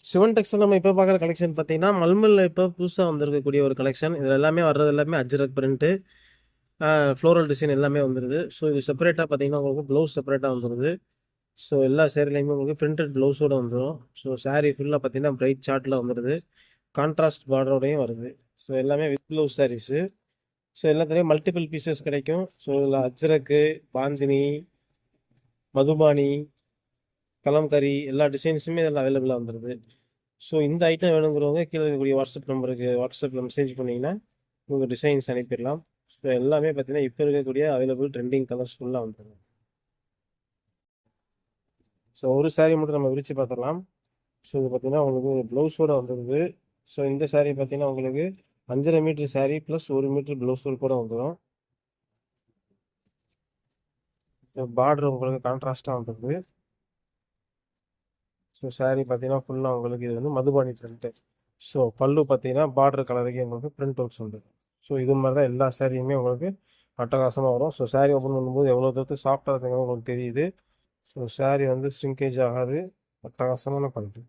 Sivan textile நம்ம இப்போ பார்க்குற கலெக்ஷன் பார்த்தீங்கன்னா, மல்மல்ல இப்போ புதுசா வந்திருக்கக்கூடிய ஒரு கலெக்ஷன். இதில எல்லாமே வர்றது எல்லாமே அஜ்ரக் பிரிண்ட்டு, ஃப்ளோரல் டிசைன் எல்லாமே வந்துருது. ஸோ இது செப்பரேட்டா பார்த்தீங்கன்னா, உங்களுக்கு ப்ளவுஸ் செப்பரேட்டா வந்துருது. ஸோ எல்லா சேரீலையுமே உங்களுக்கு பிரிண்டட் ப்ளவுஸோட வந்துரும். ஸோ சாரீ ஃபுல்லா பார்த்தீங்கன்னா, பிரைட் சார்ட்ல வந்துருது. கான்ட்ராஸ்ட் பார்டரோடையும் வருது. ஸோ எல்லாமே வித் ப்ளவுஸ் சாரீஸு. ஸோ எல்லாத்துலயும் மல்டிபிள் பீசஸ் கிடைக்கும். ஸோ இதில அஜ்ரக்கு, பாந்தினி, மதுபானி, கலம்கரி எல்லா டிசைன்ஸுமே இதில அவைலபிளா வந்துருது. ஸோ இந்த ஐட்டம் வேணுங்கிறவங்க கீழ இருக்கக்கூடிய வாட்ஸ்அப் நம்பருக்கு வாட்ஸ்அப்ல மெசேஜ் பண்ணீங்கன்னா, உங்க டிசைன்ஸ் அனுப்பிடலாம். ஸோ எல்லாமே பார்த்தீங்கன்னா, இப்ப இருக்கக்கூடிய அவைலபிள் ட்ரெண்டிங் கலர்ஸ் ஃபுல்லா வந்துரும். ஸோ ஒரு சாரி மட்டும் நம்ம விரிச்சு பார்த்துடலாம். ஸோ இது பார்த்தீங்கன்னா, உங்களுக்கு ப்ளவுஸோட வந்துருது. ஸோ இந்த சாரி பார்த்தீங்கன்னா, உங்களுக்கு 5½ metre sari plus 1 metre blouse கூட வந்துரும். ஸோ பார்டர் உங்களுக்கு கான்ட்ராஸ்ட்டா வந்துருது. ஸோ சாரி பார்த்தீங்கன்னா, ஃபுல்லா உங்களுக்கு இது வந்து மதுபானி பிரிண்ட். ஸோ பல்லு பார்த்தீங்கன்னா, பார்டர் கலருக்கே உங்களுக்கு பிரிண்ட் ஒர்க்ஸ் வந்துரும். ஸோ இது மாரி தான் எல்லா சாரியுமே உங்களுக்கு அட்டகாசமா வரும். ஸோ சாரி ஓப்பன் பண்ணும்போது எவ்வளோ தூரத்துக்கு சாஃப்ட்டா இருக்குங்கிறது உங்களுக்கு தெரியுது. ஸோ சாரி வந்து ஷ்ரிங்கேஜ் ஆகாது. அட்டகாசமான குவாலிட்டி.